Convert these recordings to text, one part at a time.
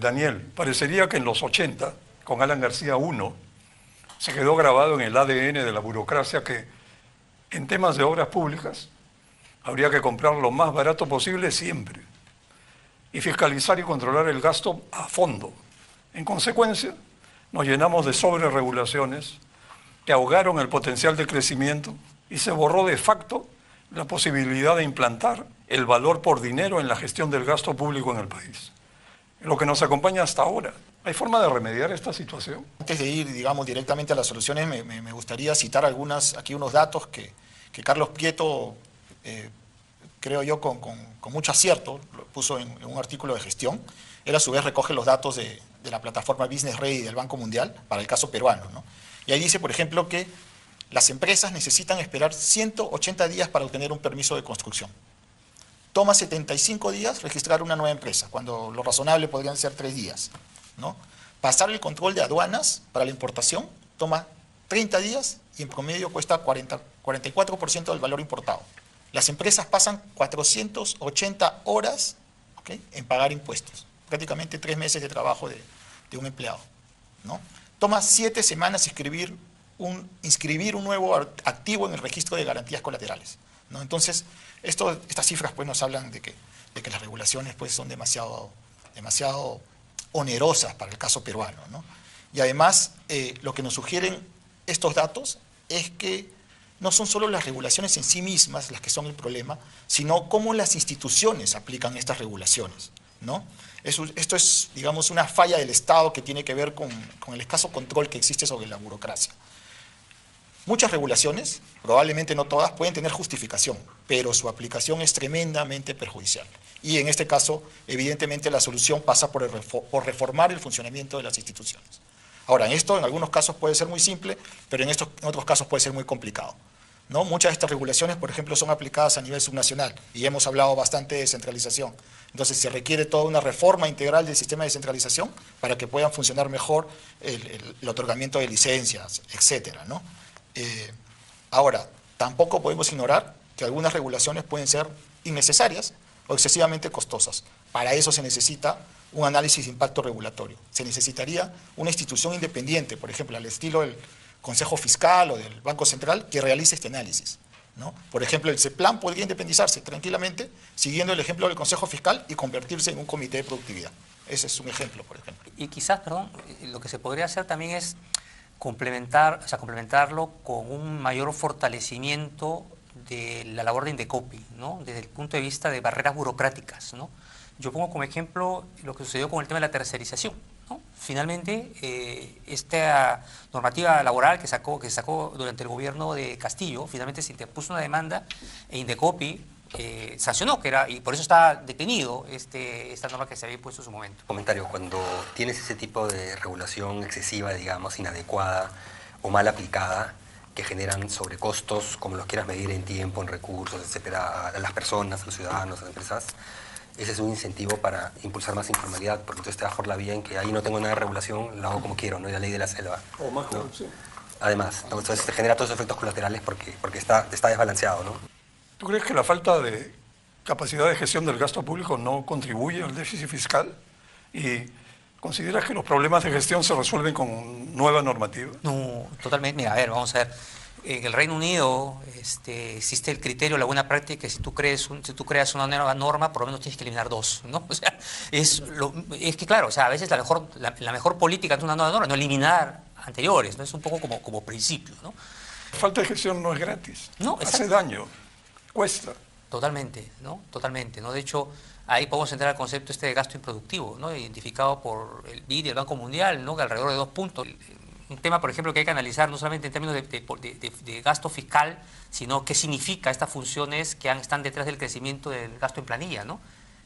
Daniel, parecería que en los 80, con Alan García I, se quedó grabado en el ADN de la burocracia que en temas de obras públicas habría que comprar lo más barato posible siempre y fiscalizar y controlar el gasto a fondo. En consecuencia, nos llenamos de sobreregulaciones que ahogaron el potencial de crecimiento y se borró de facto la posibilidad de implantar el valor por dinero en la gestión del gasto público en el país. Lo que nos acompaña hasta ahora. ¿Hay forma de remediar esta situación? Antes de ir, digamos, directamente a las soluciones, me gustaría citar aquí unos datos que Carlos Prieto, creo yo, con mucho acierto, lo puso en un artículo de gestión. Él a su vez recoge los datos de la plataforma Business Ready del Banco Mundial para el caso peruano, ¿no? Y ahí dice, por ejemplo, que las empresas necesitan esperar 180 días para obtener un permiso de construcción. Toma 75 días registrar una nueva empresa, cuando lo razonable podrían ser 3 días, ¿no? Pasar el control de aduanas para la importación toma 30 días y en promedio cuesta 44% del valor importado. Las empresas pasan 480 horas, ¿okay?, en pagar impuestos, prácticamente 3 meses de trabajo de un empleado, ¿no? Toma 7 semanas inscribir un nuevo activo en el registro de garantías colaterales, ¿no? Entonces, estas cifras pues nos hablan de que las regulaciones pues son demasiado onerosas para el caso peruano, ¿no? Y además, lo que nos sugieren estos datos es que no son solo las regulaciones en sí mismas las que son el problema, sino cómo las instituciones aplican estas regulaciones, ¿no? Esto es, digamos, una falla del Estado que tiene que ver con el escaso control que existe sobre la burocracia. Muchas regulaciones, probablemente no todas, pueden tener justificación, pero su aplicación es tremendamente perjudicial. Y en este caso, evidentemente, la solución pasa por reformar el funcionamiento de las instituciones. Ahora, esto en algunos casos puede ser muy simple, pero en otros casos puede ser muy complicado, ¿no? Muchas de estas regulaciones, por ejemplo, son aplicadas a nivel subnacional y hemos hablado bastante de descentralización. Entonces, se requiere toda una reforma integral del sistema de descentralización para que puedan funcionar mejor el otorgamiento de licencias, etcétera, ¿no? Ahora, tampoco podemos ignorar que algunas regulaciones pueden ser innecesarias o excesivamente costosas. Para eso se necesita un análisis de impacto regulatorio. Se necesitaría una institución independiente, por ejemplo, al estilo del Consejo Fiscal o del Banco Central, que realice este análisis, ¿no? Por ejemplo, el CEPLAN podría independizarse tranquilamente, siguiendo el ejemplo del Consejo Fiscal y convertirse en un comité de productividad. Ese es un ejemplo, por ejemplo. Y quizás, perdón, lo que se podría hacer también es complementarlo con un mayor fortalecimiento de la labor de Indecopi, ¿no? Desde el punto de vista de barreras burocráticas, ¿no? Yo pongo como ejemplo lo que sucedió con el tema de la tercerización, ¿no? Finalmente, esta normativa laboral que se sacó durante el gobierno de Castillo, finalmente se interpuso una demanda e Indecopi sancionó, y por eso está detenido esta norma que se había impuesto en su momento. Comentario, cuando tienes ese tipo de regulación excesiva, digamos, inadecuada o mal aplicada, que generan sobrecostos, como los quieras medir en tiempo, en recursos, etcétera, a las personas, a los ciudadanos, a las empresas, ese es un incentivo para impulsar más informalidad, porque entonces te vas por la vía en que ahí no tengo nada de regulación, lo hago como quiero, ¿no? Y la ley de la selva. O más ¿no? corrupción. Además, ¿no? Entonces te genera todos esos efectos colaterales porque está desbalanceado, ¿no? ¿Tú crees que la falta de capacidad de gestión del gasto público no contribuye al déficit fiscal? ¿Y consideras que los problemas de gestión se resuelven con nueva normativa? No, totalmente. Mira, a ver, vamos a ver. En el Reino Unido existe el criterio, la buena práctica, que si tú creas una nueva norma, por lo menos tienes que eliminar 2, ¿no? O sea, es que claro, o sea, a veces la mejor política de una nueva norma no eliminar anteriores, ¿no? Es un poco como principio, ¿no? La falta de gestión no es gratis. No, hace daño, cuesta. Totalmente, ¿no? Totalmente, ¿no? De hecho, ahí podemos entrar al concepto de gasto improductivo, ¿no? Identificado por el BID y el Banco Mundial, ¿no? Que alrededor de 2 puntos. Un tema, por ejemplo, que hay que analizar no solamente en términos de gasto fiscal, sino qué significa estas funciones que están detrás del crecimiento del gasto en planilla, ¿no?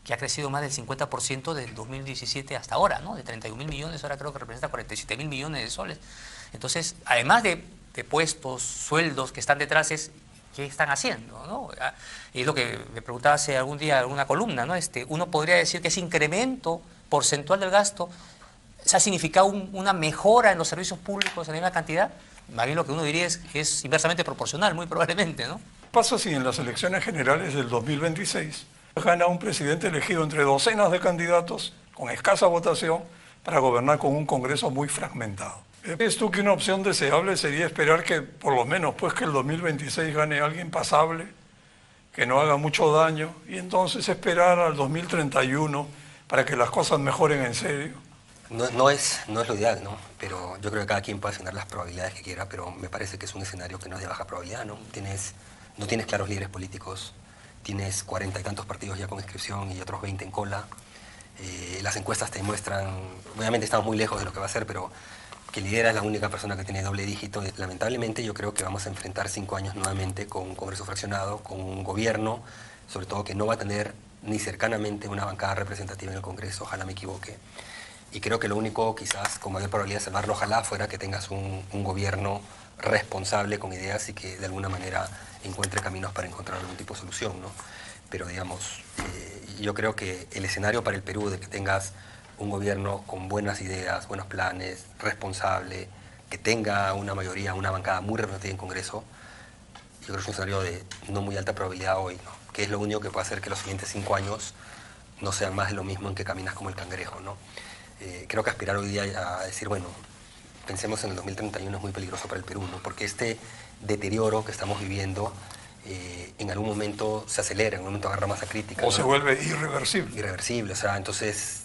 Que ha crecido más del 50% del 2017 hasta ahora, ¿no? De 31.000 millones, ahora creo que representa 47.000 millones de soles. Entonces, además de puestos, sueldos que están detrás, ¿qué están haciendo, ¿no? Y es lo que me preguntaba hace algún día en alguna columna, ¿no? Uno podría decir que ese incremento porcentual del gasto ha significado una mejora en los servicios públicos en la misma cantidad. Más bien lo que uno diría es inversamente proporcional, muy probablemente, ¿no? ¿Qué pasa si en las elecciones generales del 2026 gana un presidente elegido entre docenas de candidatos con escasa votación, para gobernar con un Congreso muy fragmentado. ¿Ves tú que una opción deseable sería esperar que por lo menos pues que el 2026 gane alguien pasable, que no haga mucho daño, y entonces esperar al 2031 para que las cosas mejoren en serio? No es lo ideal, ¿no? Pero yo creo que cada quien puede asignar las probabilidades que quiera, pero me parece que es un escenario que no es de baja probabilidad, ¿no? No tienes claros líderes políticos, tienes 40 y tantos partidos ya con inscripción y otros 20 en cola. Las encuestas te muestran, obviamente estamos muy lejos de lo que va a ser, pero que lidera es la única persona que tiene doble dígito. Lamentablemente yo creo que vamos a enfrentar 5 años nuevamente con un Congreso fraccionado, con un gobierno, sobre todo que no va a tener ni cercanamente una bancada representativa en el Congreso, ojalá me equivoque. Y creo que lo único, quizás, con mayor probabilidad de salvarlo, ojalá fuera que tengas un gobierno responsable con ideas y que de alguna manera encuentre caminos para encontrar algún tipo de solución, ¿no? Pero digamos, yo creo que el escenario para el Perú de que tengas un gobierno con buenas ideas, buenos planes, responsable, que tenga una mayoría, una bancada muy representativa en Congreso, yo creo que es un escenario de no muy alta probabilidad hoy, ¿no? Que es lo único que puede hacer que los siguientes 5 años no sean más de lo mismo en que caminas como el cangrejo, ¿no? Creo que aspirar hoy día a decir, bueno, pensemos en el 2031 es muy peligroso para el Perú, ¿no? Porque este deterioro que estamos viviendo en algún momento se acelera, en algún momento agarra masa crítica. O ¿no? se vuelve irreversible. Irreversible, o sea, entonces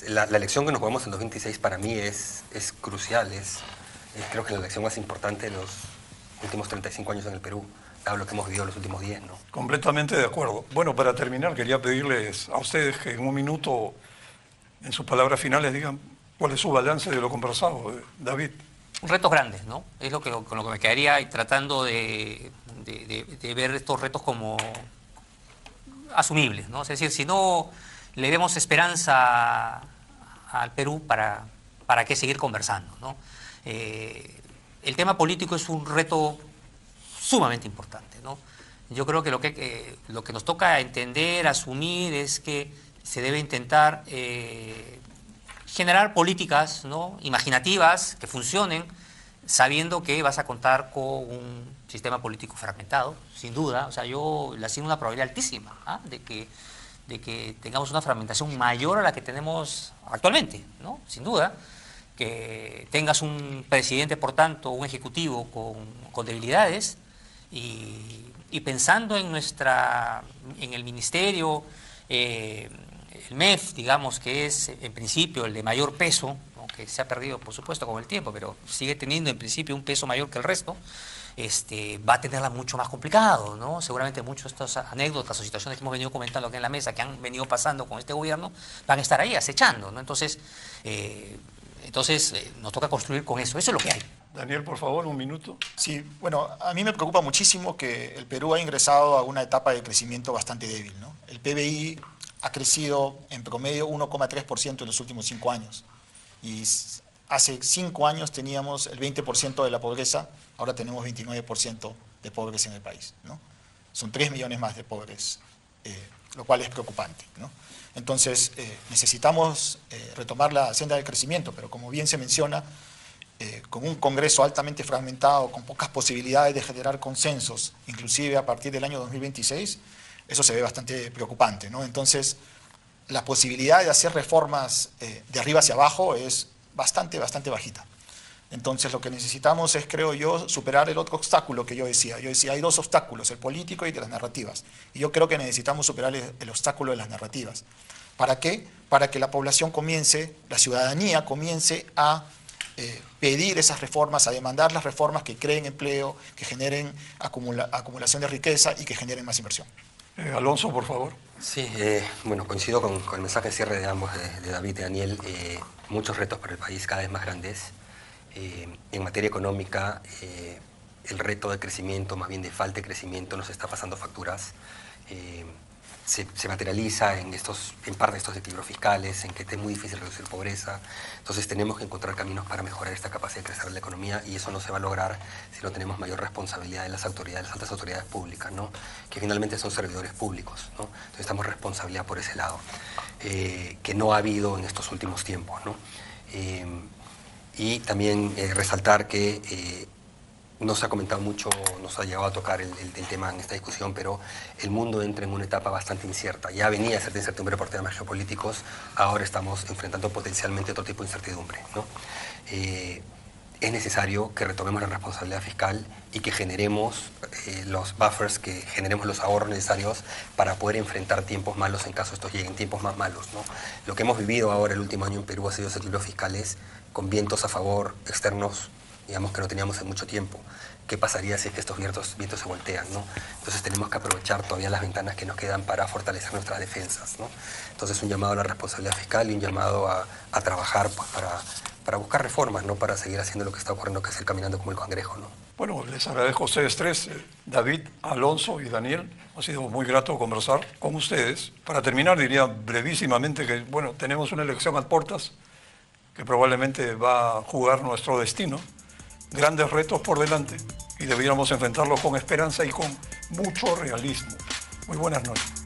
la elección que nos jugamos en 2026 para mí es crucial, creo que la elección más importante de los últimos 35 años en el Perú, dado lo que hemos vivido los últimos 10, ¿no? Completamente de acuerdo. Bueno, para terminar, quería pedirles a ustedes que en un minuto, en sus palabras finales, digan cuál es su balance de lo conversado. David. Retos grandes, ¿no? Es con lo que me quedaría y tratando de ver estos retos como asumibles, ¿no? Es decir, si no le demos esperanza al Perú, ¿para qué seguir conversando, ¿no? El tema político es un reto sumamente importante, ¿no? Yo creo que lo que nos toca entender, asumir, es que se debe intentar generar políticas, ¿no?, imaginativas, que funcionen, sabiendo que vas a contar con un sistema político fragmentado, sin duda. O sea, yo le asigno una probabilidad altísima, ¿ah?, de que tengamos una fragmentación mayor a la que tenemos actualmente, ¿no? Sin duda. Que tengas un presidente, por tanto, un ejecutivo con debilidades, y pensando en el ministerio, el MEF, digamos, que es en principio el de mayor peso, ¿no?, que se ha perdido, por supuesto, con el tiempo, pero sigue teniendo en principio un peso mayor que el resto, va a tenerla mucho más complicado, ¿no? Seguramente muchas de estas anécdotas o situaciones que hemos venido comentando aquí en la mesa, que han venido pasando con este gobierno, van a estar ahí acechando, ¿no? Entonces nos toca construir con eso. Eso es lo que hay. Daniel, por favor, un minuto. Sí, bueno, a mí me preocupa muchísimo que el Perú ha ingresado a una etapa de crecimiento bastante débil, ¿no? El PBI ha crecido en promedio 1,3% en los últimos 5 años. Y hace 5 años teníamos el 20% de la pobreza, ahora tenemos 29% de pobres en el país, ¿no? Son 3 millones más de pobres, lo cual es preocupante, ¿no? Entonces, necesitamos retomar la senda del crecimiento, pero como bien se menciona, con un Congreso altamente fragmentado, con pocas posibilidades de generar consensos, inclusive a partir del año 2026, eso se ve bastante preocupante, ¿no? Entonces, la posibilidad de hacer reformas de arriba hacia abajo es bastante bajita. Entonces, lo que necesitamos es, creo yo, superar el otro obstáculo que yo decía. Yo decía, hay 2 obstáculos, el político y de las narrativas. Y yo creo que necesitamos superar el obstáculo de las narrativas. ¿Para qué? Para que la población comience, la ciudadanía comience a pedir esas reformas, a demandar las reformas que creen empleo, que generen acumulación de riqueza y que generen más inversión. Alonso, por favor. Sí, bueno, coincido con el mensaje de cierre de ambos, de David y Daniel. Muchos retos para el país, cada vez más grandes. En materia económica, el reto de crecimiento, más bien de falta de crecimiento, nos está pasando facturas. Se materializa en parte de estos equilibrios fiscales, en que es muy difícil reducir pobreza. Entonces tenemos que encontrar caminos para mejorar esta capacidad de crecer de la economía, y eso no se va a lograr si no tenemos mayor responsabilidad de las autoridades, las altas autoridades públicas, ¿no?, que finalmente son servidores públicos, ¿no? Entonces estamos responsabilidad por ese lado, que no ha habido en estos últimos tiempos, ¿no? Y también resaltar que no se ha comentado mucho, no se ha llegado a tocar el tema en esta discusión, pero el mundo entra en una etapa bastante incierta. Ya venía cierta incertidumbre por temas geopolíticos, ahora estamos enfrentando potencialmente otro tipo de incertidumbre, ¿no? Es necesario que retomemos la responsabilidad fiscal y que generemos los buffers, que generemos los ahorros necesarios para poder enfrentar tiempos malos en caso estos lleguen, tiempos más malos, ¿no? Lo que hemos vivido ahora el último año en Perú ha sido desequilibrios fiscales con vientos a favor externos, digamos, que no teníamos en mucho tiempo. ¿Qué pasaría si es que estos vientos se voltean, ¿no? Entonces tenemos que aprovechar todavía las ventanas que nos quedan para fortalecer nuestras defensas, ¿no? Entonces un llamado a la responsabilidad fiscal y un llamado a trabajar pues, para buscar reformas, ¿no? Para seguir haciendo lo que está ocurriendo, que es ir caminando como el cangrejo, ¿no? Bueno, les agradezco a ustedes tres, David, Alonso y Daniel. Ha sido muy grato conversar con ustedes. Para terminar, diría brevísimamente que, bueno, tenemos una elección a puertas que probablemente va a jugar nuestro destino. Grandes retos por delante y debiéramos enfrentarlos con esperanza y con mucho realismo. Muy buenas noches.